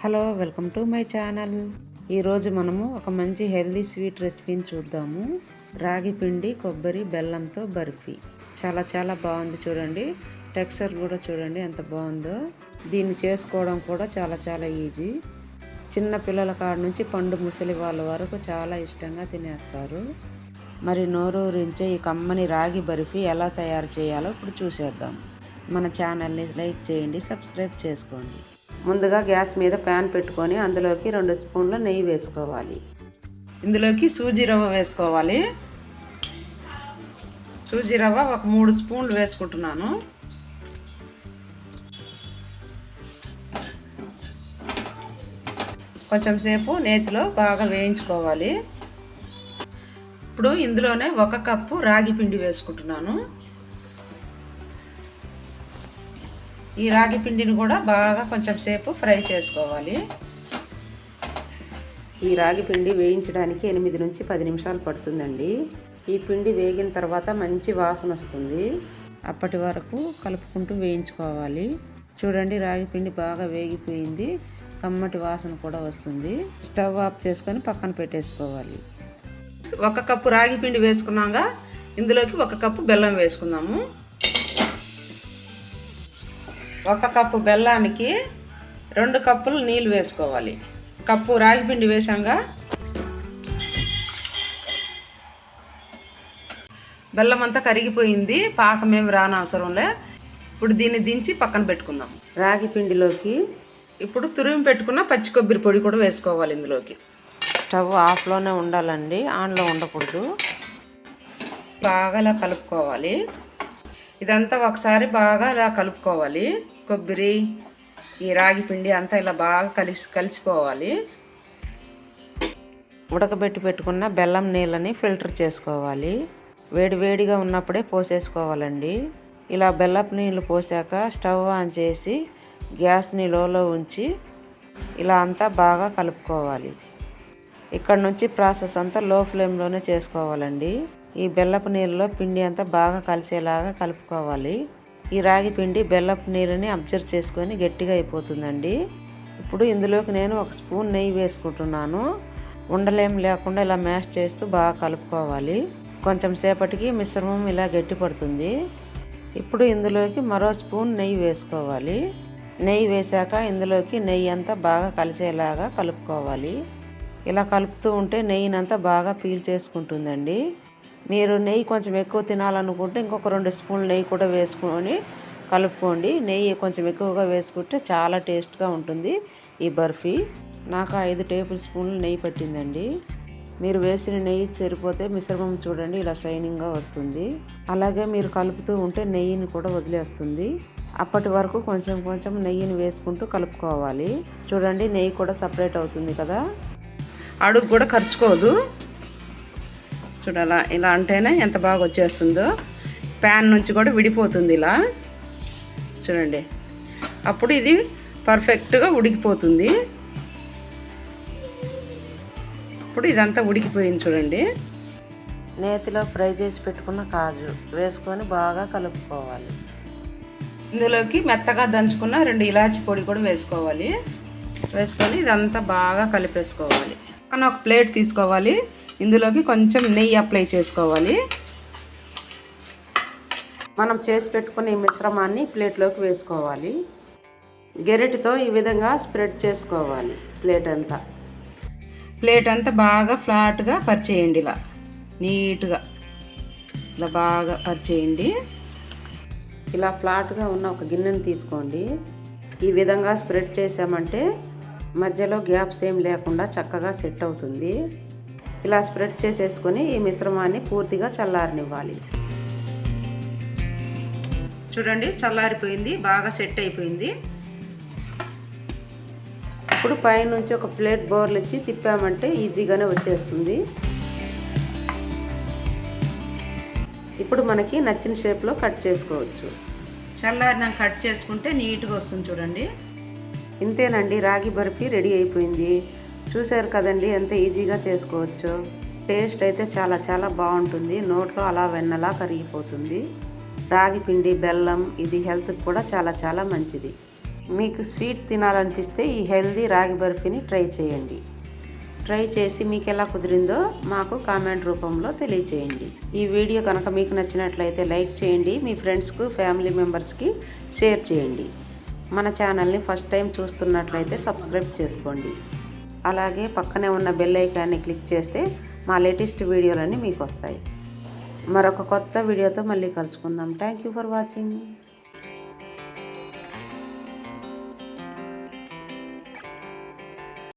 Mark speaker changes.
Speaker 1: Hello, welcome to my channel. ఈరోజు మనము ఒక మంచి హెల్దీ స్వీట్ రెసిపీని చూద్దాము. రాగి పిండి కొబ్బరి బెల్లంతో బర్ఫీ. చాలా బాగుంది చూడండి. టెక్స్చర్ కూడా చూడండి ఎంత బాగుందో. దీన్ని చేసుకోవడం కూడా చాలా ఈజీ. చిన్న పిల్లల కాడ నుంచి పండు ముసలి వాళ్ళ వరకు చాలా ఇష్టంగా తినేస్తారు. మరి నోరూరించే ఈ కమ్మని రాగి బర్ఫీ ఎలా తయారు చేయాలో ఇప్పుడు చూసేద్దాం. మన ఛానల్ని లైక్ చేయండి, సబ్స్క్రైబ్ చేసుకోండి. ముందుగా గ్యాస్ మీద ప్యాన్ పెట్టుకొని అందులోకి 2 స్పూన్ల నెయ్యి వేసుకోవాలి. ఇందులోకి సూజీ రవ్వ వేసుకోవాలి. సూజీ రవ్వ ఒక 3 స్పూన్లు వేసుకుంటున్నాను. కొంచెం సేపు నేతిలో బాగా వేయించుకోవాలి. ఇప్పుడు ఇందులోనే 1 కప్పు రాగి పిండి వేసుకుంటున్నాను. ఈ రాగి పిండిని కూడా బాగా కొంచెం సేపు ఫ్రై చేసుకోవాలి. ఈ రాగి పిండి వేయించడానికి 8 నుంచి 10 నిమిషాలు పడుతుందండి. ఈ పిండి వేగిన తర్వాత మంచి వాసన వస్తుంది. అప్పటి వరకు కలుపుకుంటూ వేయించుకోవాలి. చూడండి, రాగి పిండి బాగా వేగిపోయింది. కమ్మటి వాసన కూడా వస్తుంది. స్టవ్ ఆఫ్ చేసుకొని పక్కన పెట్టేసుకోవాలి. 1 కప్పు రాగి పిండి వేసుకున్నాక ఇందులోకి 1 కప్పు బెల్లం వేసుకుందాము. 1 కప్పు బెల్లానికి 2 కప్పులు నీళ్ళు వేసుకోవాలి. కప్పు రాగి పిండి వేసాక బెల్లం అంతా కరిగిపోయింది. పాకం ఏమి రానవసరంలే. ఇప్పుడు దీన్ని దించి పక్కన పెట్టుకుందాం. రాగి పిండిలోకి ఇప్పుడు తురిమి పెట్టుకున్న పచ్చి కొబ్బరి పొడి కూడా వేసుకోవాలి. ఇందులోకి స్టవ్ ఆఫ్లోనే ఉండాలండి, ఆన్లో ఉండకూడదు. బాగా ఇలా కలుపుకోవాలి. ఇదంతా ఒకసారి బాగా ఇలా కలుపుకోవాలి. కొబ్బరి, ఈ రాగి పిండి అంతా ఇలా బాగా కలిసిపోవాలి. ఉడకబెట్టి పెట్టుకున్న బెల్లం నీళ్ళని ఫిల్టర్ చేసుకోవాలి. వేడిగా ఉన్నప్పుడే పోసేసుకోవాలండి. ఇలా బెల్లపు నీళ్ళు పోసాక స్టవ్ ఆన్ చేసి గ్యాస్ని లోలో ఉంచి ఇలా అంతా బాగా కలుపుకోవాలి. ఇక్కడ నుంచి ప్రాసెస్ అంతా లో ఫ్లేమ్లోనే చేసుకోవాలండి. ఈ బెల్లపు నీళ్ళలో పిండి అంతా బాగా కలిసేలాగా కలుపుకోవాలి. ఈ రాగి పిండి బెల్లపు నీళ్ళని అబ్జర్వ్ చేసుకొని గట్టిగా అయిపోతుందండి. ఇప్పుడు ఇందులోకి నేను 1 స్పూన్ నెయ్యి వేసుకుంటున్నాను. ఉండలేం లేకుండా ఇలా మ్యాష్ చేస్తూ బాగా కలుపుకోవాలి. కొంచెం సేపటికి మిశ్రమం ఇలా గట్టి పడుతుంది. ఇప్పుడు ఇందులోకి మరో స్పూన్ నెయ్యి వేసుకోవాలి. నెయ్యి వేసాక ఇందులోకి నెయ్యి అంతా బాగా కలిసేలాగా కలుపుకోవాలి. ఇలా కలుపుతూ ఉంటే నెయ్యినంతా బాగా పీల్ చేసుకుంటుందండి. మీరు నెయ్యి కొంచెం ఎక్కువ తినాలనుకుంటే ఇంకొక 2 స్పూన్లు నెయ్యి కూడా వేసుకొని కలుపుకోండి. నెయ్యి కొంచెం ఎక్కువగా వేసుకుంటే చాలా టేస్ట్గా ఉంటుంది ఈ బర్ఫీ. నాకు 5 టేబుల్ స్పూన్లు నెయ్యి పట్టిందండి. మీరు వేసిన నెయ్యి సరిపోతే మిశ్రమం చూడండి ఇలా షైనింగ్గా వస్తుంది. అలాగే మీరు కలుపుతూ ఉంటే నెయ్యిని కూడా వదిలేస్తుంది. అప్పటి వరకు కొంచెం నెయ్యిని వేసుకుంటూ కలుపుకోవాలి. చూడండి, నెయ్యి కూడా సపరేట్ అవుతుంది కదా, అడుగు కూడా ఖర్చుకోదు. చూడాలా, ఇలా అంటేనే ఎంత బాగా వచ్చేస్తుందో. ప్యాన్ నుంచి కూడా విడిపోతుంది ఇలా. చూడండి, అప్పుడు ఇది పర్ఫెక్ట్గా ఉడికిపోతుంది. ఇప్పుడు ఇదంతా ఉడికిపోయింది చూడండి. నేతిలో ఫ్రై చేసి పెట్టుకున్న కాజు వేసుకొని బాగా కలుపుకోవాలి. ఇందులోకి మెత్తగా దంచుకున్న 2 ఇలాచి పొడి కూడా వేసుకోవాలి. వేసుకొని ఇదంతా బాగా కలిపేసుకోవాలి. పక్కన ఒక ప్లేట్ తీసుకోవాలి. ఇందులోకి కొంచెం నెయ్యి అప్లై చేసుకోవాలి. మనం చేసి పెట్టుకున్న ఈ మిశ్రమాన్ని ప్లేట్లోకి వేసుకోవాలి. గెరిటితో ఈ విధంగా స్ప్రెడ్ చేసుకోవాలి. ప్లేట్ అంతా బాగా ఫ్లాట్గా పరిచేయండి. ఇలా నీట్గా ఇలా బాగా పరిచేయండి. ఇలా ఫ్లాట్గా ఉన్న ఒక గిన్నెని తీసుకోండి. ఈ విధంగా స్ప్రెడ్ చేసామంటే మధ్యలో గ్యాప్స్ ఏం లేకుండా చక్కగా సెట్ అవుతుంది. ఇలా స్ప్రెడ్ చేసేసుకొని ఈ మిశ్రమాన్ని పూర్తిగా చల్లారనివ్వాలి. చూడండి, చల్లారిపోయింది, బాగా సెట్ అయిపోయింది. ఇప్పుడు పైనుంచి ఒక ప్లేట్ బోర్లు ఇచ్చి తిప్పామంటే ఈజీగానే వచ్చేస్తుంది. ఇప్పుడు మనకి నచ్చిన షేప్లో కట్ చేసుకోవచ్చు. చల్లారినాక కట్ చేసుకుంటే నీట్గా వస్తుంది. చూడండి, ఇంతేనండి, రాగి బర్ఫీ రెడీ అయిపోయింది. చూశారు కదండి ఎంత ఈజీగా చేసుకోవచ్చు. టేస్ట్ అయితే చాలా బాగుంటుంది. నోట్లో అలా వెన్నలా కరిగిపోతుంది. రాగి పిండి, బెల్లం ఇది హెల్త్కి కూడా చాలా మంచిది. మీకు స్వీట్ తినాలనిపిస్తే ఈ హెల్దీ రాగి బర్ఫీని ట్రై చేయండి. ట్రై చేసి మీకు ఎలా కుదిరిందో మాకు కామెంట్ రూపంలో తెలియచేయండి. ఈ వీడియో కనుక మీకు నచ్చినట్లయితే లైక్ చేయండి, మీ ఫ్రెండ్స్కు ఫ్యామిలీ మెంబర్స్కి షేర్ చేయండి. మన ఛానల్ని ఫస్ట్ టైం చూస్తున్నట్లయితే సబ్స్క్రైబ్ చేసుకోండి. అలాగే పక్కనే ఉన్న బెల్ ఐకాన్ని క్లిక్ చేస్తే మా లేటెస్ట్ వీడియోలన్నీ మీకు వస్తాయి. మరొక కొత్త వీడియోతో మళ్ళీ కలుసుకుందాం. Thank you for watching.